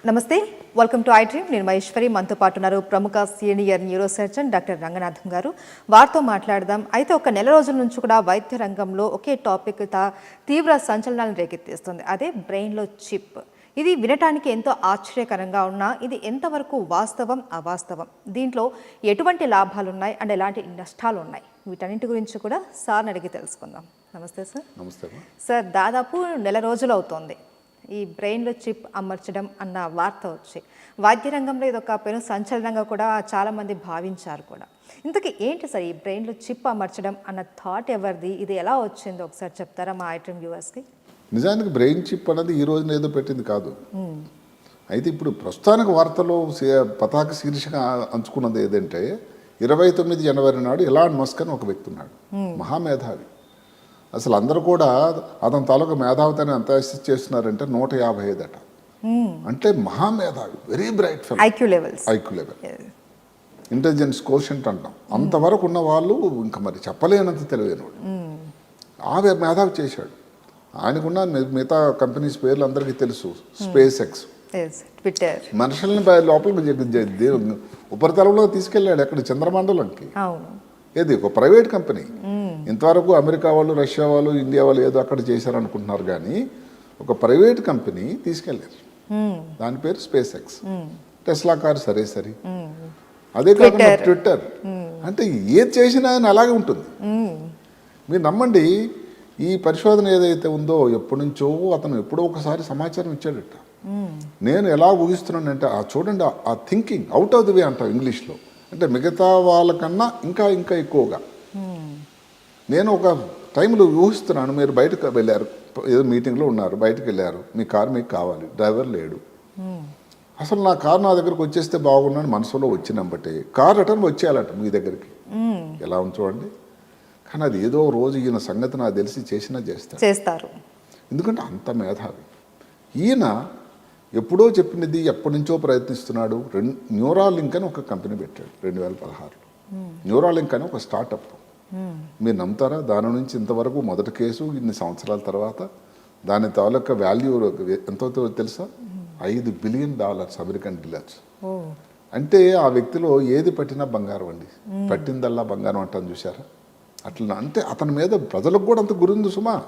నమస్తే, welcome to iDream. నేను మహేశ్వరి. మనతో పాటు ఉన్నారు ప్రముఖ senior neuro surgeon doctor Ranganatham గారు. వారితో మాట్లాడదాం. అయితే ఒక నెల రోజుల నుంచి కూడా వైద్య రంగంలో ఒకే టాపిక్ తీవ్ర సంచలనాలను రేకెత్తిస్తుంది. అదే బ్రెయిన్లో చిప్. ఇది వినటానికి ఎంతో ఆశ్చర్యకరంగా ఉన్నా ఇది ఎంతవరకు వాస్తవం అవాస్తవం, దీంట్లో ఎటువంటి లాభాలు ఉన్నాయి అండ్ ఎలాంటి నష్టాలు ఉన్నాయి, వీటన్నింటి గురించి కూడా సార్ని అడిగి తెలుసుకుందాం. నమస్తే సార్. నమస్తే సార్. దాదాపు నెల రోజులు అవుతోంది ఈ బ్రెయిన్లో చిప్ అమర్చడం అన్న వార్త వచ్చి. వైద్య రంగంలో ఇది ఒక పెను సంచలనంగా కూడా చాలామంది భావించారు కూడా. ఇంతకీ ఏంటి సార్ ఈ బ్రెయిన్లో చిప్ అమర్చడం అన్న థాట్ ఎవరిది, ఇది ఎలా వచ్చిందో ఒకసారి చెప్తారా మా ఐడ్రీమ్ వ్యూవర్స్కి? నిజానికి బ్రెయిన్ చిప్ అనేది ఈ రోజున ఏదో పెట్టింది కాదు. అయితే ఇప్పుడు ప్రస్తుతానికి వార్తలో పతాక శీర్షిక అంచుకున్నది ఏదంటే 29 జనవరి నాడు ఎలాన్ మస్క్ అని ఒక వ్యక్తి ఉన్నాడు, మహామేధావి. అసలు అందరూ కూడా అతని తాలూకా మేధావితని ఎంత చేస్తున్నారంటే 155 అట. అంటే మహామేధావి, very bright fellow, IQ level, intelligence quotient అంటాం. అంతవరకు ఉన్న వాళ్ళు ఇంకా మరి చెప్పలేనంత తెలివైనవాడు. ఆ మేధావి చేశాడు. ఆయనకున్న మిగతా కంపెనీస్ పేర్లు అందరికీ తెలుసు. స్పేస్ ఎక్స్, ట్విట్టర్, మనుషుల్ని లోపల ఉపరితలంలో తీసుకెళ్ళాడు. ఎక్కడ చంద్రమండలంకి. ఏది ఒక ప్రైవేట్ కంపెనీ. ఇంతవరకు అమెరికా వాళ్ళు, రష్యా వాళ్ళు, ఇండియా వాళ్ళు ఏదో అక్కడ చేశారనుకుంటున్నారు, కానీ ఒక ప్రైవేట్ కంపెనీ తీసుకెళ్ళారు. దాని పేరు స్పేస్ ఎక్స్. టెస్లా కార్ సరే. అదే కాకుండా ట్విట్టర్. అంటే ఏది చేసినా ఆయన అలాగే ఉంటుంది. మీరు నమ్మండి, ఈ పరిశోధన ఏదైతే ఉందో ఎప్పటి నుంచో అతను ఎప్పుడో ఒకసారి సమాచారం ఇచ్చాడట. నేను ఎలా ఊహిస్తున్నానంటే చూడండి, ఆ thinking out of the way అంటాం ఇంగ్లీష్లో. అంటే మిగతా వాళ్ళకన్నా ఇంకా ఎక్కువగా. నేను ఒక టైంలో ఊహిస్తున్నాను, మీరు బయటకు వెళ్ళారు, ఏదో మీటింగ్లో ఉన్నారు, బయటకు వెళ్ళారు, మీ కారు మీకు కావాలి, డ్రైవర్ లేడు. అసలు నా కారు నా దగ్గరకు వచ్చేస్తే బాగున్నాను మనసులో వచ్చినప్పటి కారు రిటర్న్ వచ్చేయాలట మీ దగ్గరికి. ఎలా ఉంది చూడండి. కానీ అది ఏదో రోజు ఈయన సంగతి నాకు తెలిసి చేస్తారు. ఎందుకంటే అంత మేధావి ఈయన. ఎప్పుడో చెప్పినది ఎప్పటి నుంచో ప్రయత్నిస్తున్నాడు. న్యూరాలింక్ అని ఒక కంపెనీ పెట్టాడు 2016లో. న్యూరాలింక్ అని ఒక స్టార్టప్. మీరు నమ్ముతారా? దాని నుంచి ఇంతవరకు మొదటి కేసు ఇన్ని సంవత్సరాల తర్వాత దాని తాలూకా వాల్యూ ఎంతో తెలుసా? $5 బిలియన్ అమెరికన్ డాలర్స్. అంటే ఆ వ్యక్తిలో ఏది పట్టినా బంగారం అండి. పట్టిందల్లా బంగారం అంటాను, చూసారా? అట్లా. అంటే అతని మీద ప్రజలకు కూడా అంత గురి ఉంది సుమా.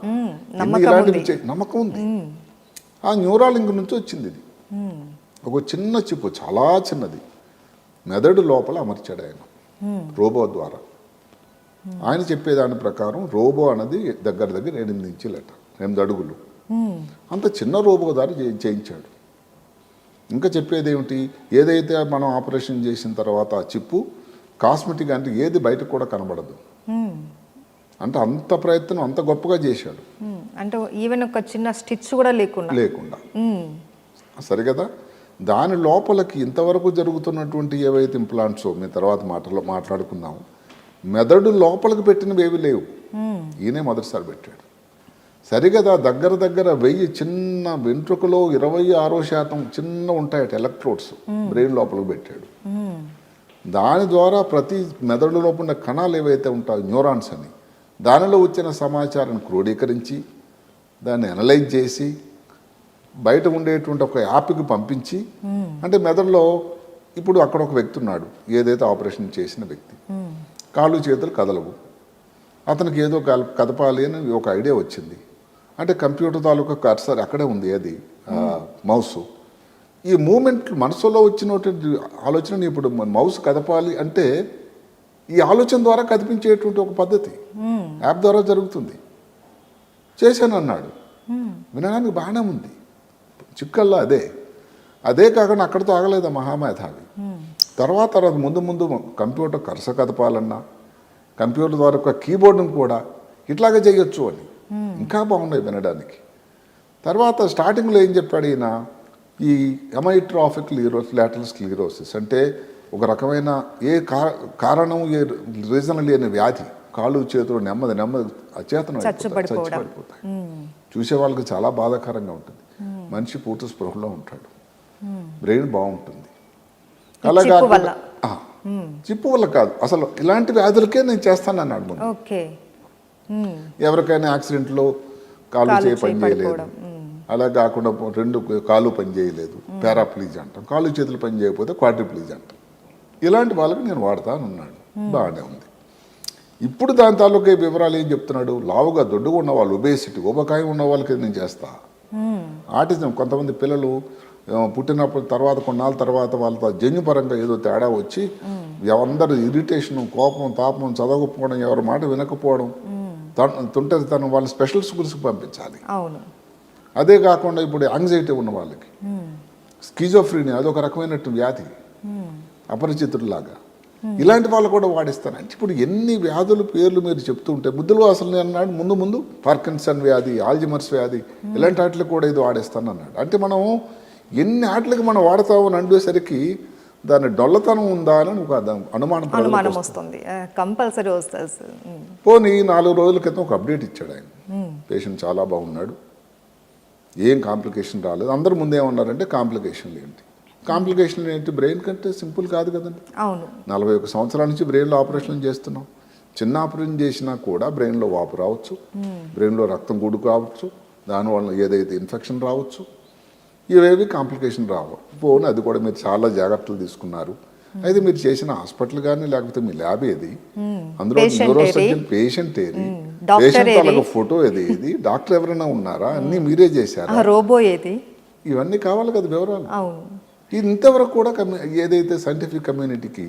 ఇలాంటివి నమ్మకం ఉంది. ఆ న్యూరాలింక్ నుంచి వచ్చింది ఇది. ఒక చిన్న చిప్పు, చాలా చిన్నది, మెదడు లోపల అమర్చాడు ఆయన రోబో ద్వారా. ఆయన చెప్పేదాని ప్రకారం రోబో అన్నది దగ్గర 8 ఇంచులట, 8 అడుగులు. అంత చిన్న రోబో ద్వారా చేయించాడు. ఇంకా చెప్పేది ఏమిటి, ఏదైతే మనం ఆపరేషన్ చేసిన తర్వాత ఆ చిప్పు కాస్మెటిక్ అంటే ఏది బయటకు కూడా కనబడదు. అంటే అంత ప్రయత్నం, అంత గొప్పగా చేశాడు. అంటే ఈవెన్ ఒక చిన్న స్టిచ్ కూడా లేకుండా. సరే కదా. దాని లోపలికి ఇంతవరకు జరుగుతున్నటువంటి ఏవైతే ఇంప్లాంట్స్ మీ తర్వాత మాట్లాడుకుందాం, మెదడు లోపలికి పెట్టినవి ఏవి లేవు. ఈయనే మొదటిసారి పెట్టాడు. సరిగదా. దగ్గర 1000 చిన్న వెంట్రుకలో 26% చిన్న ఉంటాయట ఎలక్ట్రోడ్స్ బ్రెయిన్ లోపలికి పెట్టాడు. దాని ద్వారా ప్రతి మెదడు లోపల కణాలు ఏవైతే ఉంటాయో న్యూరాన్స్ అని, దానిలో వచ్చిన సమాచారాన్ని క్రోడీకరించి దాన్ని అనలైజ్ చేసి బయట ఉండేటువంటి ఒక యాప్కి పంపించి, అంటే మెదడులో ఇప్పుడు అక్కడ ఒక వ్యక్తి ఉన్నాడు, ఏదైతే ఆపరేషన్ చేసిన వ్యక్తి, కాళ్ళు చేతులు కదలవు. అతనికి ఏదో కదపాలి అని ఒక ఐడియా వచ్చింది. అంటే కంప్యూటర్ తాలూకా కర్సర్ అక్కడే ఉంది, ఏది మౌస్. ఈ మూమెంట్ మనసులో వచ్చినటువంటి ఆలోచనని ఇప్పుడు మౌస్ కదపాలి అంటే ఈ ఆలోచన ద్వారా కదిపించేటువంటి ఒక పద్ధతి యాప్ ద్వారా జరుగుతుంది. చేశాను అన్నాడు. వినడానికి బాగానే ఉంది. చిక్కల్లా అదే కాకుండా అక్కడితో ఆగలేదు మహామేధావి. తర్వాత ముందు కంప్యూటర్ కర్సర్ కదపాలన్నా కంప్యూటర్ ద్వారా ఒక కీబోర్డును కూడా ఇట్లాగే చేయొచ్చు అని ఇంకా బాగున్నాయి వినడానికి. తర్వాత స్టార్టింగ్లో ఏం చెప్పాడు ఈయన, ఈ అమైట్రాఫిక్ లాటరల్ స్క్లెరోసిస్ అంటే ఒక రకమైన ఏ కారణం ఏ రీజన్ లేని వ్యాధి, కాళ్ళు చేతులు నెమ్మది అచేతనం చచ్చిపడిపోతాయి. చూసే వాళ్ళకి చాలా బాధాకరంగా ఉంటుంది. మనిషి పూర్తి స్పృహలో ఉంటాడు, బ్రెయిన్ బాగుంటుంది. అలాగే చిప్పు వల్ల కాదు, అసలు ఇలాంటి వ్యాధులకే నేను చేస్తానన్నాడు ముందు. ఎవరికైనా యాక్సిడెంట్లో కాళ్ళు చేయి పని చేయలేదు, అలా కాకుండా రెండు కాళ్ళు పని చేయలేదు పారాప్లీజ్ అంటాం, కాళ్ళు చేతులు పని చేయకపోతే క్వాడ్రిప్లీజ్ అంటాం. ఇలాంటి వాళ్ళకి నేను వాడతాను అన్నాడు. బాగానే ఉంది. ఇప్పుడు దాని తాలూకా వివరాలు ఏం చెప్తున్నాడు, లావుగా దొడ్డుగా ఉన్న వాళ్ళు, ఒబేసిటీ ఊబకాయం ఉన్న వాళ్ళకి నేను చేస్తా. ఆటిజం కొంతమంది పిల్లలు పుట్టినప్పుడు తర్వాత కొన్నాళ్ళ తర్వాత వాళ్ళతో జన్యుపరంగా ఏదో తేడా వచ్చి అందరూ ఇరిటేషన్, కోపం, తాపం, చదవకపోవడం, ఎవరి మాట వినకపోవడం, తుంటరితనం, వాళ్ళని స్పెషల్ స్కూల్స్కి పంపించాలి. అదే కాకుండా ఇప్పుడు యాంగ్జైటీ ఉన్న వాళ్ళకి స్కిజోఫ్రీనియా అదొక రకమైనట్టు వ్యాధి, అపరిచితుడిలాగా, ఇలాంటి వాళ్ళు కూడా వాడిస్తాను. అంటే ఇప్పుడు ఎన్ని వ్యాధుల పేర్లు మీరు చెప్తూ ఉంటే ముద్దులు అసలు నేను అన్నాడు ముందు ముందు పార్కిన్సన్ వ్యాధి, ఆల్జిమర్స్ వ్యాధి, ఇలాంటి వాటికి కూడా ఇది వాడేస్తాను అన్నాడు. అంటే మనం ఎన్ని ఆటలకి మనం వాడతామని అండేసరికి దాని డొల్లతనం ఉందా అని ఒక అనుమానం వస్తుంది, కంపల్సరీ వస్తుంది. పోనీ 4 రోజుల క్రితం ఒక అప్డేట్ ఇచ్చాడు ఆయన, పేషెంట్ చాలా బాగున్నాడు, ఏం కాంప్లికేషన్ రాలేదు. అందరు ముందు ఏమన్నారంటే కాంప్లికేషన్లు ఏంటి, కాంప్లికేషన్లు ఏంటి, బ్రెయిన్ కంటే సింపుల్ కాదు కదండి. 41 సంవత్సరాల నుంచి బ్రెయిన్లో ఆపరేషన్ చేస్తున్నాం. చిన్న ఆపరేషన్ చేసినా కూడా బ్రెయిన్లో వాపు రావచ్చు, బ్రెయిన్లో రక్తం గుడు కావచ్చు, దానివల్ల ఏదైతే ఇన్ఫెక్షన్ రావచ్చు, ఇవేవి కాంప్లికేషన్ రావు. పోనీ అది కూడా మీరు చాలా జాగ్రత్తలు తీసుకున్నారు. అయితే మీరు చేసిన హాస్పిటల్ కానీ లేకపోతే మీ ల్యాబ్ ఏది, అందులో న్యూరోసర్జన్ పేషెంట్ ఏది, పేషెంట్ వాళ్ళకి ఫోటో ఏది, ఇది డాక్టర్ ఎవరైనా ఉన్నారా, అన్నీ మీరే చేశారా, రోబో ఏది, ఇవన్నీ కావాలి కదా వివరాలు. ఇంతవరకు కూడా ఏదైతే సైంటిఫిక్ కమ్యూనిటీకి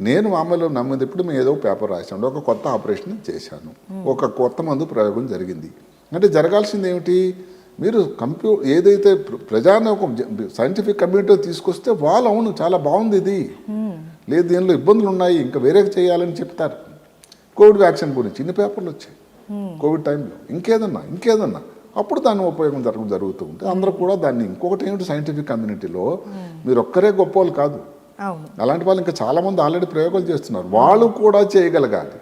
నేను మామూలు నమ్మేది, ఇప్పుడు మేము ఏదో పేపర్ రాసాను, ఒక కొత్త ఆపరేషన్ చేశాను, ఒక కొత్త మందు ప్రయోగం జరిగింది అంటే జరగాల్సింది ఏమిటి, మీరు ఏదైతే ప్రజాన్ని ఒక సైంటిఫిక్ కమ్యూనిటీ తీసుకొస్తే వాళ్ళు అవును చాలా బాగుంది ఇది, లేదు దీనిలో ఇబ్బందులు ఉన్నాయి ఇంకా వేరే చేయాలని చెప్తారు. కోవిడ్ వ్యాక్సిన్ గురించి ఇన్ని పేపర్లు వచ్చాయి కోవిడ్ టైంలో, ఇంకేదన్నా అప్పుడు దాని ఉపయోగం జరుగుతూ ఉంటే అందరూ కూడా దాన్ని. ఇంకొకటి ఏమిటి, సైంటిఫిక్ కమ్యూనిటీలో మీరు ఒక్కరే గొప్ప వాళ్ళు కాదు, అలాంటి వాళ్ళు ఇంకా చాలామంది ఆల్రెడీ ప్రయోగాలు చేస్తున్నారు, వాళ్ళు కూడా చేయగలగాలి.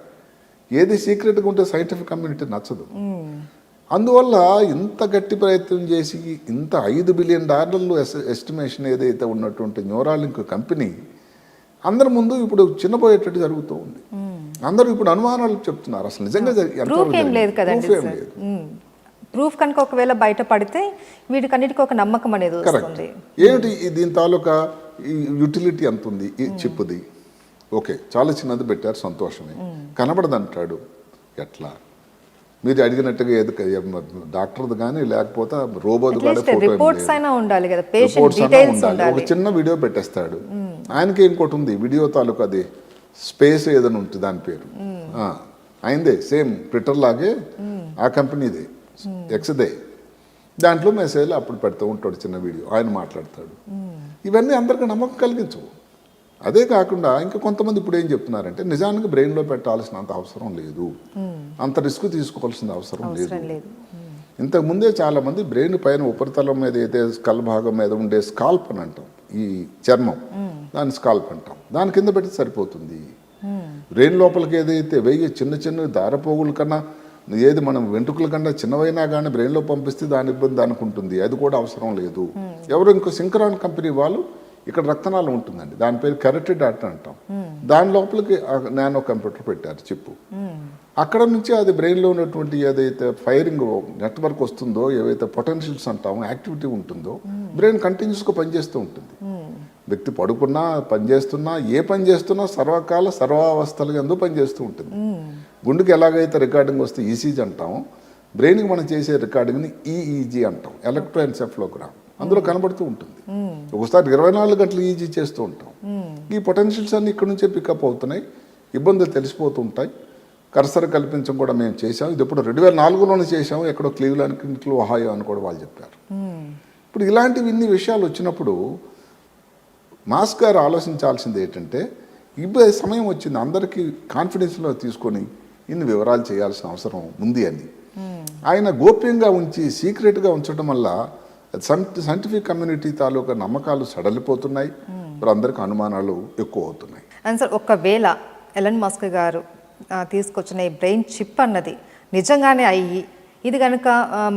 ఏది సీక్రెట్గా ఉంటే సైంటిఫిక్ కమ్యూనిటీ నచ్చదు. అందువల్ల ఇంత గట్టి ప్రయత్నం చేసి ఇంత $5 బిలియన్ ఎస్టిమేషన్ ఏదైతే ఉన్నటువంటి న్యూరాలింక్ కంపెనీ అందరి ముందు ఇప్పుడు చిన్నపోయేటట్టు జరుగుతూ ఉంది. అందరూ ఇప్పుడు అనుమానాలు చెప్తున్నారు, అసలు నిజంగా ప్రూఫ్ కనుక ఒకవేళ బయట పడితే వీటికన్నిటికీ ఒక నమ్మకం అనేది వస్తుంది. ఏమిటి దీని తాలూకా యూటిలిటీ ఎంత ఉంది, ఈ చిప్పుది ఓకే చాలా చిన్నది పెట్టారు సంతోషమే, కనబడదంటాడు ఎట్లా, మీరు అడిగినట్టుగా ఏది డాక్టర్ది కానీ లేకపోతే రోబోది కూడా రిపోర్ట్స్ అయినా ఉండాలి కదా, ఒక చిన్న వీడియో పెట్టేస్తాడు. ఆయనకి ఇంకోటి ఉంది వీడియో తాలూకా, అది స్పేస్ ఏదైనా ఉంటుంది దాని పేరు, అయిందే సేమ్ ట్విట్టర్ లాగే ఆ కంపెనీదే ఎక్స్దే, దాంట్లో మెసేజ్లు అప్పుడు పెడుతూ ఉంటాడు చిన్న వీడియో, ఆయన మాట్లాడతాడు. ఇవన్నీ అందరికీ నమ్మకం కలిగించవు. అదే కాకుండా ఇంకా కొంతమంది ఇప్పుడు ఏం చెప్తున్నారంటే నిజానికి బ్రెయిన్లో పెట్టాల్సినంత అవసరం లేదు, అంత రిస్క్ తీసుకోవాల్సిన అవసరం లేదు. ఇంతకుముందే చాలామంది బ్రెయిన్ పైన ఉపరితలం మీద అయితే స్కల్ భాగం మీద ఉండే స్కాల్ప్ అని అంటాం, ఈ చర్మం దాన్ని స్కాల్ప్ అంటాం, దాని కింద పెట్టి సరిపోతుంది. బ్రెయిన్ లోపలికి ఏదైతే వెయ్యి చిన్న చిన్న దారపోగుల కన్నా ఏది మనం వెంట్రుకల కన్నా చిన్నవైనా కానీ బ్రెయిన్లో పంపిస్తే దాని ఇబ్బంది దానికి ఉంటుంది, అది కూడా అవసరం లేదు. ఎవరు ఇంకో సింక్రాన్ కంపెనీ వాళ్ళు ఇక్కడ రక్తనాళం ఉంటుందండి, దాని పేరు కెరటిడ్ ఆర్టరీ అంటాం, దాని లోపలికి నానో కంప్యూటర్ పెట్టారు చిప్పు, అక్కడ నుంచి అది బ్రెయిన్లో ఉన్నటువంటి ఏదైతే ఫైరింగ్ నెట్వర్క్ వస్తుందో, ఏవైతే పొటెన్షియల్స్ అంటామో యాక్టివిటీ ఉంటుందో బ్రెయిన్ కంటిన్యూస్గా పనిచేస్తూ ఉంటుంది. వ్యక్తి పడుకున్నా పనిచేస్తున్నా ఏ పని చేస్తున్నా సర్వకాల సర్వావస్థలుగా ఎందుకు పనిచేస్తూ ఉంటుంది. గుండెకి ఎలాగైతే రికార్డింగ్ వస్తే ఈసీజీ అంటాం, బ్రెయిన్కి మనం చేసే రికార్డింగ్ని ఈఈజీ అంటాం, ఎలక్ట్రోఎన్సెఫ్లోగ్రామ్, అందులో కనబడుతూ ఉంటుంది. ఒకసారి 24 గంటలు ఈజీ చేస్తూ ఉంటాం. ఈ పొటెన్షియల్స్ అన్ని ఇక్కడ నుంచే పికప్ అవుతున్నాయి, ఇబ్బందులు తెలిసిపోతూ ఉంటాయి. కర్సర్ కల్పించడం కూడా మేము చేసాం, ఇది ఇప్పుడు 2004లోనే చేసాము, ఎక్కడో క్లీవ్లాండ్ ఒహాయో అని కూడా వాళ్ళు చెప్పారు. ఇప్పుడు ఇలాంటివి ఇన్ని విషయాలు వచ్చినప్పుడు మాస్ గారు ఆలోచించాల్సింది ఏంటంటే ఇప్పుడు సమయం వచ్చింది అందరికీ కాన్ఫిడెన్స్లో తీసుకొని ఇన్ని వివరాలు చేయాల్సిన అవసరం ఉంది అని. ఆయన గోప్యంగా ఉంచి సీక్రెట్గా ఉంచడం వల్ల సైంటిఫిక్ కమ్యూనిటీ తాలూకా నమ్మకాలు సడలిపోతున్నాయి, ఇప్పుడు అందరికీ అనుమానాలు ఎక్కువ అవుతున్నాయి. అండ్ సార్ ఒకవేళ ఎలన్ మస్క్ గారు తీసుకొచ్చిన ఈ బ్రెయిన్ చిప్ అన్నది నిజంగానే అయ్యి ఇది కనుక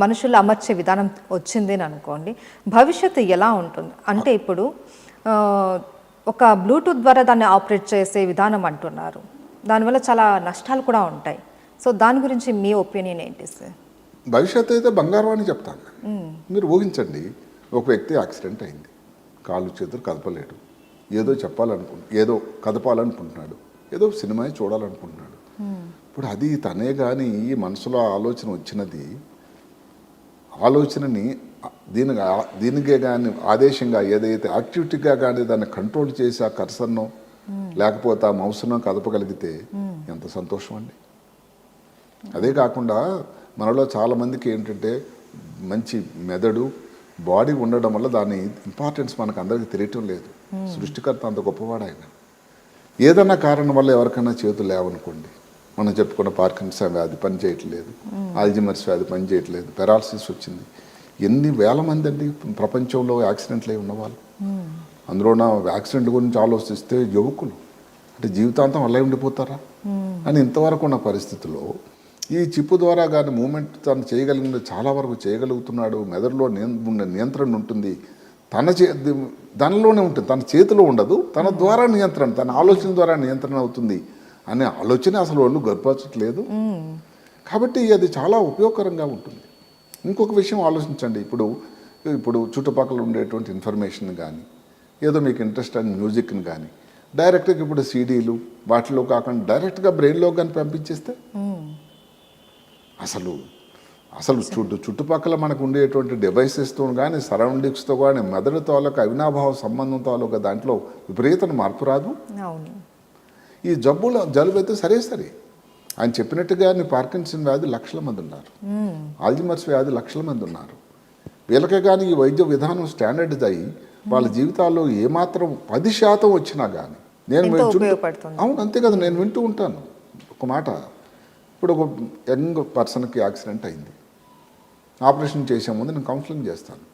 మనుషులు అమర్చే విధానం వచ్చింది అని అనుకోండి, భవిష్యత్తు ఎలా ఉంటుంది అంటే ఇప్పుడు ఒక బ్లూటూత్ ద్వారా దాన్ని ఆపరేట్ చేసే విధానం అంటున్నారు, దానివల్ల చాలా నష్టాలు కూడా ఉంటాయి. సో దాని గురించి మీ ఒపీనియన్ ఏంటి సార్? భవిష్యత్తు అయితే బంగారం అని చెప్తాను. మీరు ఊహించండి, ఒక వ్యక్తి యాక్సిడెంట్ అయింది, కాళ్ళు చేతులు కదపలేడు, ఏదో ఏదో కదపాలనుకుంటున్నాడు, ఏదో సినిమా చూడాలనుకుంటున్నాడు. ఇప్పుడు అది తనే కానీ ఈ మనసులో ఆలోచన వచ్చినది, ఆలోచనని దీనికే కానీ ఆదేశంగా ఏదైతే యాక్టివిటీగా కానీ దాన్ని కంట్రోల్ చేసి ఆ కర్సర్నో లేకపోతే ఆ మౌస్నో కదపగలిగితే ఎంత సంతోషం అండి. అదే కాకుండా మనలో చాలామందికి ఏంటంటే మంచి మెదడు బాడీ ఉండడం వల్ల దాని ఇంపార్టెన్స్ మనకు అందరికీ తెలియటం లేదు. సృష్టికర్త అంత గొప్పవాడు ఆయన. ఏదన్నా కారణం వల్ల ఎవరికైనా చేతులు లేవనుకోండి, మనం చెప్పుకున్న పార్కిన్సన్ వ్యాధి పని చేయట్లేదు, ఆల్జిమర్స్ వ్యాధి పని చేయట్లేదు, పెరాలసిస్ వచ్చింది. ఎన్ని వేల మంది అండి ప్రపంచంలో యాక్సిడెంట్లు అయి ఉన్నవాళ్ళు. అందులో నా యాక్సిడెంట్ గురించి ఆలోచిస్తే యువకులు అంటే జీవితాంతం అలా ఉండిపోతారా అని ఇంతవరకు ఉన్న పరిస్థితుల్లో ఈ చిప్పు ద్వారా కానీ మూమెంట్ తను చేయగలిగిన చాలా వరకు చేయగలుగుతున్నాడు. మెదడులో నియంత్రణ ఉంటుంది, దానిలోనే ఉంటుంది, తన చేతిలో ఉండదు, తన ద్వారా నియంత్రణ, తన ఆలోచన ద్వారా నియంత్రణ అవుతుంది అనే ఆలోచన అసలు వాళ్ళు గర్పరచట్లేదు. కాబట్టి అది చాలా ఉపయోగకరంగా ఉంటుంది. ఇంకొక విషయం ఆలోచించండి, ఇప్పుడు చుట్టుపక్కల ఉండేటువంటి ఇన్ఫర్మేషన్ కానీ ఏదో మీకు ఇంట్రెస్ట్ అయిన మ్యూజిక్ని కానీ డైరెక్ట్గా ఇప్పుడు సీడీలు వాటిలో కాకుండా డైరెక్ట్గా బ్రెయిన్లో కానీ పంపించేస్తే అసలు చుట్టుపక్కల మనకు ఉండేటువంటి డివైసెస్తో కానీ సరౌండింగ్స్తో కానీ మెదడు తాలూకా అవినాభావ సంబంధం తాలూకా దాంట్లో విపరీత మార్పు రాదు. ఈ జలుబు అయితే సరే ఆయన చెప్పినట్టుగా పార్కిన్సన్ వ్యాధి లక్షల మంది ఉన్నారు, ఆల్జిమర్స్ వ్యాధి లక్షల మంది ఉన్నారు. వీళ్ళకే కానీ ఈ వైద్య విధానం స్టాండర్డైజ్ అయ్యి వాళ్ళ జీవితాల్లో ఏమాత్రం 10% వచ్చినా కానీ అవును అంతే కదా, నేను వింటూ ఉంటాను ఒక మాట. ఇప్పుడు ఒక యంగ్ పర్సన్కి యాక్సిడెంట్ అయింది, ఆపరేషన్ చేసే ముందు నేను కౌన్సిలింగ్ చేస్తాను.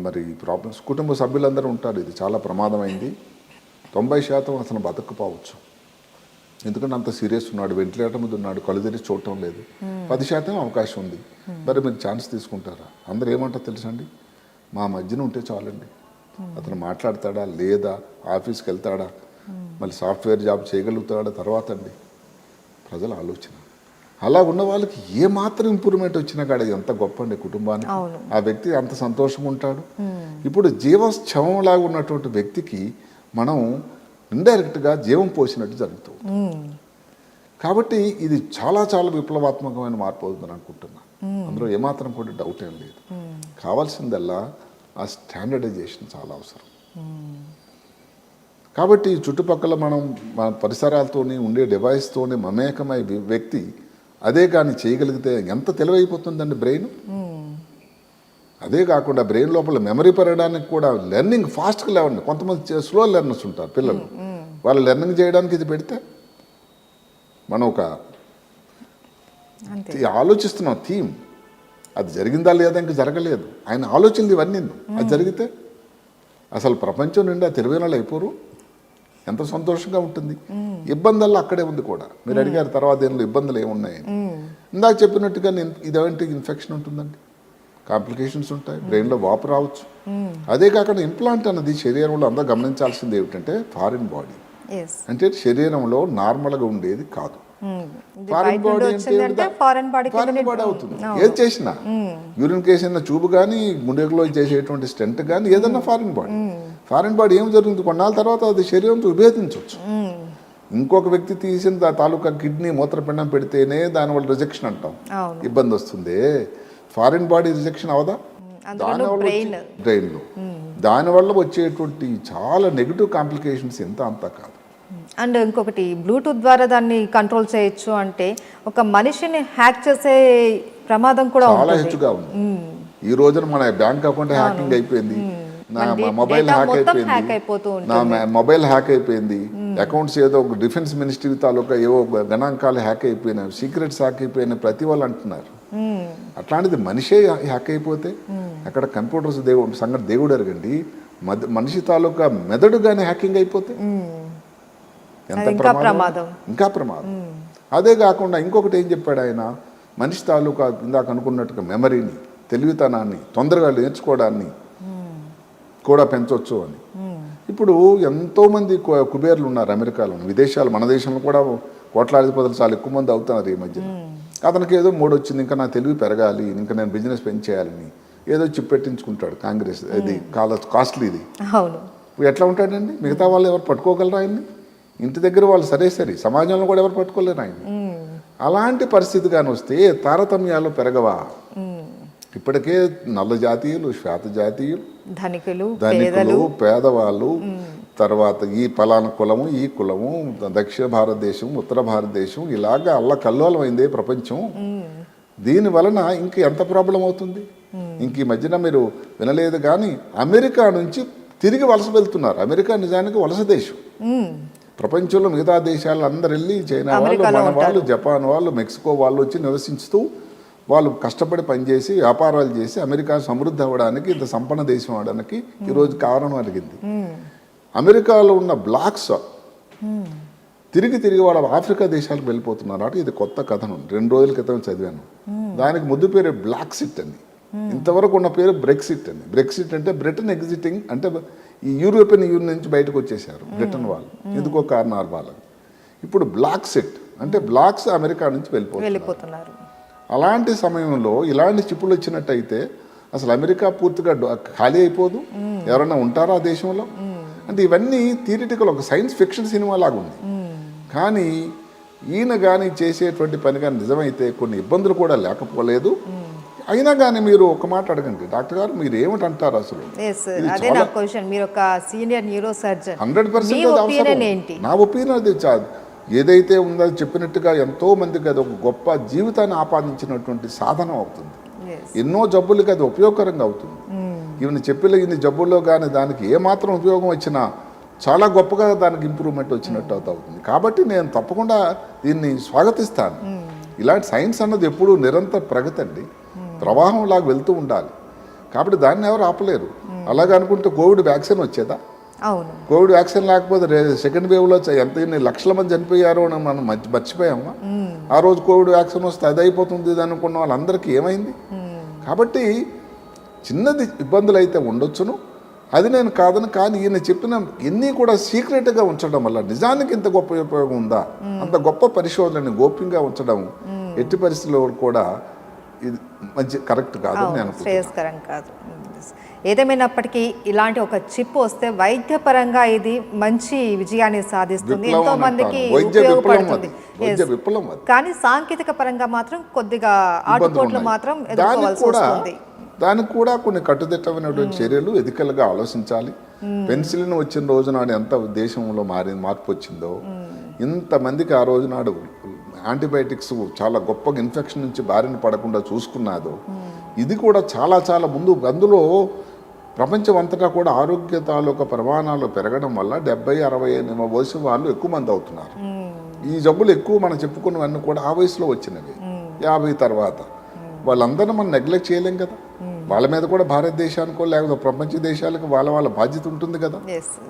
మరి ప్రాబ్లమ్స్ కుటుంబ సభ్యులందరూ ఉంటారు, ఇది చాలా ప్రమాదమైంది, 90% అసలు బతకపోవచ్చు, ఎందుకంటే అంత సీరియస్ ఉన్నాడు, వెంటిలేటర్ మీద ఉన్నాడు, కళ్ళు తెరిచి చూడటం లేదు, 10% అవకాశం ఉంది, మరి మీరు ఛాన్స్ తీసుకుంటారా? అందరూ ఏమంటారు తెలుసండి, మా మధ్యన ఉంటే చాలండి, అతను మాట్లాడతాడా లేదా, ఆఫీస్కి వెళ్తాడా, మళ్ళీ సాఫ్ట్వేర్ జాబ్ చేయగలుగుతాడా తర్వాత అండి ప్రజల ఆలోచన. అలా ఉన్న వాళ్ళకి ఏమాత్రం ఇంప్రూవ్మెంట్ వచ్చినా కాడ ఎంత గొప్ప అండి కుటుంబానికి, ఆ వ్యక్తి అంత సంతోషంగా ఉంటాడు. ఇప్పుడు జీవశ్చవంలాగా ఉన్నటువంటి వ్యక్తికి మనం ఇండైరెక్ట్గా జీవం పోసినట్టు జరుగుతుంది. కాబట్టి ఇది చాలా చాలా విప్లవాత్మకమైన మార్పు అవుతుందని అనుకుంటున్నా, అందులో ఏమాత్రం కూడా డౌట్ ఏం లేదు. కావాల్సిందల్లా ఆ స్టాండర్డైజేషన్ చాలా అవసరం. కాబట్టి చుట్టుపక్కల మన పరిసరాలతోని ఉండే డివైస్తోని మమేకమై వ్యక్తి అదే కానీ చేయగలిగితే ఎంత తెలివైపోతుందండి బ్రెయిన్. అదే కాకుండా బ్రెయిన్ లోపల మెమరీ పెరగడానికి కూడా లెర్నింగ్ ఫాస్ట్గా లేవండి. కొంతమంది స్లో లెర్నర్స్ ఉంటారు పిల్లలు, వాళ్ళు లెర్నింగ్ చేయడానికి ఇది పెడితే మనం ఒక ఆలోచిస్తున్నాం థీమ్, అది జరిగిందా లేదా ఇంకా జరగలేదు, ఆయన ఆలోచనలు ఇవన్నీ అది జరిగితే అసలు ప్రపంచం నిండా తెలివైన వాళ్ళు అయిపోరు, ఎంత సంతోషంగా ఉంటుంది. ఇబ్బందుల్లో అక్కడే ఉంది కూడా. మీరు అడిగారు తర్వాత దీనిలో ఇబ్బందులు ఏమున్నాయని, ఇందాక చెప్పినట్టుగా ఇదేంటి ఇన్ఫెక్షన్ ఉంటుందండి, కాంప్లికేషన్స్ ఉంటాయి, బ్రెయిన్లో వాపు రావచ్చు. అదే కాకుండా ఇంప్లాంట్ అన్నది శరీరంలో అందరూ గమనించాల్సింది ఏమిటంటే ఫారిన్ బాడీ, అంటే శరీరంలో నార్మల్గా ఉండేది కాదు. ఫారిన్ బాడీ అంటే ఫారిన్ బాడీ అవుతుంది. ఏది చేసినా యూరిన్ కేసిన చూపు కానీ గుండెలో చేసేటువంటి స్టెంట్ కానీ ఏదన్నా ఫారిన్ బాడీ ఏం జరుగుతుంది, కొన్నాళ్ళ తర్వాత అది శరీరంతో విభేదించవచ్చు. ఇంకొక వ్యక్తి తీసిన తాలూకా కిడ్నీ మూత్రపిండం పెడితేనే దానివల్ల రిజెక్షన్ అంటాం, ఇబ్బంది వస్తుంది. ఫారిన్ బాడీ రిజెక్షన్ అవదా దానివల్ల బ్రెయిన్లో, దానివల్ల వచ్చేటువంటి చాలా నెగిటివ్ కాంప్లికేషన్స్ ఎంత అంతా కాదు. అండ్ ఇంకొకటి బ్లూటూత్ ద్వారా దాన్ని కంట్రోల్ చేయొచ్చు అంటే ఒక మనిషిని హ్యాక్ చేసే ప్రమాదం కూడా చాలా హెచ్చుగా ఉంది. ఈ రోజున మన బ్యాంక్ అకౌంట్ హ్యాకింగ్ అయిపోయింది, నా మొబైల్ హ్యాక్ అయిపోయింది, అకౌంట్స్ ఏదో డిఫెన్స్ మినిస్ట్రీ తాలూకా ఏవో గణాంకాలు హ్యాక్ అయిపోయినాయి, సీక్రెట్స్ హ్యాక్ అయిపోయినాయి ప్రతి వాళ్ళు అంటున్నారు. అట్లాంటిది మనిషే హ్యాక్ అయిపోతే అక్కడ కంప్యూటర్స్ సంగతి దేవుడు అరగండి, మనిషి తాలూకా మెదడు కానీ హ్యాకింగ్ అయిపోతే ఎంత ప్రమాదం, ఇంకా ప్రమాదం. అదే కాకుండా ఇంకొకటి ఏం చెప్పాడు ఆయన, మనిషి తాలూకా ఇందాక అనుకున్నట్టుగా మెమరీని, తెలివితనాన్ని, తొందరగా నేర్చుకోవడాన్ని కూడా పెంచవచ్చు అని. ఇప్పుడు ఎంతోమంది కుబేర్లు ఉన్నారు అమెరికాలో, విదేశాలు, మన దేశంలో కూడా కోట్లాధిపతులు చాలా ఎక్కువ మంది అవుతున్నారు ఈ మధ్య. అతనికి ఏదో మూడు వచ్చింది, ఇంకా నా తెలివి పెరగాలి, ఇంకా నేను బిజినెస్ పెంచేయాలని ఏదో చిప్ పెట్టించుకుంటాడు. కాంగ్రెస్ ఇది కాస్ట్లీది. అవును. ఎట్లా ఉంటాడండి? మిగతా వాళ్ళు ఎవరు పట్టుకోగలరు ఆయన్ని? ఇంటి దగ్గర వాళ్ళు సరే సమాజంలో కూడా ఎవరు పట్టుకోలేరు ఆయన్ని. అలాంటి పరిస్థితి కానీ వస్తే తారతమ్యాలు పెరగవా? ఇప్పటికే నల్ల జాతీయులు, శ్వేత జాతీయులు, ధనికులు, పేదవాళ్ళు, తర్వాత ఈ పలానా కులము, ఈ కులము, దక్షిణ భారతదేశం, ఉత్తర భారతదేశం, ఇలాగా అల్లకల్లోలం అయిందే ప్రపంచం. దీని వలన ఇంక ఎంత ప్రాబ్లం అవుతుంది? ఇంక ఈ మధ్యన మీరు వినలేదు కానీ అమెరికా నుంచి తిరిగి వలస వెళ్తున్నారు. అమెరికా నిజానికి వలస దేశం. ప్రపంచంలో మిగతా దేశాలు అందరు వెళ్ళి చైనా వాళ్ళు, మన వాళ్ళు, జపాన్ వాళ్ళు, మెక్సికో వాళ్ళు వచ్చి నివసిస్తూ వాళ్ళు కష్టపడి పనిచేసి వ్యాపారాలు చేసి అమెరికా సమృద్ధి అవ్వడానికి, ఇంత సంపన్న దేశం అవడానికి ఈరోజు కారణం అడిగింది. అమెరికాలో ఉన్న బ్లాక్స్ తిరిగి వాళ్ళ ఆఫ్రికా దేశాలకు వెళ్ళిపోతున్నారు. ఇది కొత్త కథను 2 రోజుల క్రితం చదివాను. దానికి ముద్దు పేరు బ్లాక్సిట్ అని. ఇంతవరకు ఉన్న పేరు బ్రెక్సిట్ అని. బ్రెక్సిట్ అంటే బ్రిటన్ ఎగ్జిటింగ్, అంటే ఈ యూరోపియన్ యూనియన్ నుంచి బయటకు వచ్చేసారు బ్రిటన్ వాళ్ళు, ఎందుకో కారణాలు వాళ్ళకి. ఇప్పుడు బ్లాక్సిట్ అంటే బ్లాక్స్ అమెరికా నుంచి వెళ్ళిపోతున్నారు. అలాంటి సమయంలో ఇలాంటి చిప్పులు వచ్చినట్టయితే అసలు అమెరికా పూర్తిగా ఖాళీ అయిపోదు. ఎవరైనా ఉంటారా ఆ దేశంలో? అంటే ఇవన్నీ థియరిటికల్, ఒక సైన్స్ ఫిక్షన్ సినిమా లాగా ఉంది. కానీ ఈయన కానీ చేసేటువంటి పని కానీ నిజమైతే కొన్ని ఇబ్బందులు కూడా లేకపోలేదు. అయినా కానీ మీరు ఒక మాట అడగండి, డాక్టర్ గారు మీరు ఏమిటంటారు అసలు? 100% నా ఒపీనియన్ అది ఏదైతే ఉందో చెప్పినట్టుగా ఎంతో మందికి అది ఒక గొప్ప జీవితాన్ని ఆపాదించినటువంటి సాధనం అవుతుంది. ఎన్నో జబ్బులకి అది ఉపయోగకరంగా అవుతుంది. ఈవెన్ చెప్పిన ఇన్ని జబ్బుల్లో కానీ దానికి ఏమాత్రం ఉపయోగం వచ్చినా చాలా గొప్పగా దానికి ఇంప్రూవ్మెంట్ వచ్చినట్టు అవుతుంది. కాబట్టి నేను తప్పకుండా దీన్ని స్వాగతిస్తాను. ఇలాంటి సైన్స్ అన్నది ఎప్పుడూ నిరంతర ప్రగతి అండి, ప్రవాహంలాగా వెళ్తూ ఉండాలి. కాబట్టి దాన్ని ఎవరు ఆపలేరు. అలాగే అనుకుంటే కోవిడ్ వ్యాక్సిన్ వచ్చేదా? కోవిడ్ వ్యాక్సిన్ లేకపోతే సెకండ్ వేవ్లో ఎన్ని లక్షల మంది చనిపోయారో అని మనం మర్చిపోయామా? ఆ రోజు కోవిడ్ వ్యాక్సిన్ వస్తే అది అయిపోతుంది ఇది అనుకున్న వాళ్ళందరికీ ఏమైంది? కాబట్టి చిన్నది ఇబ్బందులు అయితే ఉండొచ్చును, అది నేను కాదని. కానీ ఈయన చెప్పిన ఎన్ని కూడా సీక్రెట్గా ఉంచడం వల్ల నిజానికి ఇంత గొప్ప ఉపయోగం ఉందా? అంత గొప్ప పరిశోధనని గోప్యంగా ఉంచడం ఎట్టి పరిస్థితుల్లో కూడా ఇది మంచి కరెక్ట్ కాదు, శ్రేయస్కరం కాదు. ఏదేమైనప్పటికీ ఇలాంటి ఒక చిప్ వస్తే వైద్యపరంగా ఇది మంచి విజయాన్ని సాధిస్తుంది, ఎంతో మందికి ఉపయోగపడుతుంది. కానీ సాంకేతిక పరంగా మాత్రం కొద్దిగా ఆటుపోట్లు మాత్రం ఎదుర్కోవాల్సి వస్తుంది. దానికి కూడా కొన్ని కట్టుదిట్టమైనటువంటి చర్యలు ఎథికల్గా ఆలోచించాలి. పెన్సిలిన్ వచ్చిన రోజు నాడు ఎంత దేశంలో మార్పు వచ్చిందో, ఇంతమందికి ఆ రోజు నాడు యాంటీబయాటిక్స్ చాలా గొప్పగా ఇన్ఫెక్షన్ నుంచి బారిన పడకుండా చూసుకున్నాదో, ఇది కూడా చాలా చాలా ముందు. అందులో ప్రపంచం అంతటా కూడా ఆరోగ్య తాలూకా ప్రమాణాలు పెరగడం వల్ల 70-60 వయసు వాళ్ళు ఎక్కువ మంది అవుతున్నారు. ఈ జబ్బులు ఎక్కువ మనం చెప్పుకున్నవన్నీ కూడా ఆ వయసులో వచ్చినవి. 50 తర్వాత వాళ్ళందరినీ మనం నెగ్లెక్ట్ చేయలేం కదా. వాళ్ళ మీద కూడా భారతదేశానికో లేకపోతే ప్రపంచ దేశాలకు వాళ్ళ బాధ్యత ఉంటుంది కదా.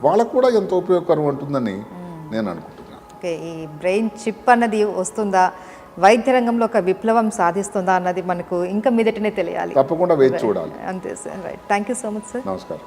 వాళ్ళకు కూడా ఎంతో ఉపయోగకరం ఉంటుందని నేను అనుకుంటున్నాను. ఈ బ్రెయిన్ చిప్ అన్నది వస్తుందా, వైద్య రంగంలో ఒక విప్లవం సాధిస్తుందా అన్నది మనకు ఇంకా మీదటనే తెలియాలి. తప్పకుండా వేచి చూడాలి. అంతే sir. Right. Thank you so much sir. నమస్కారం.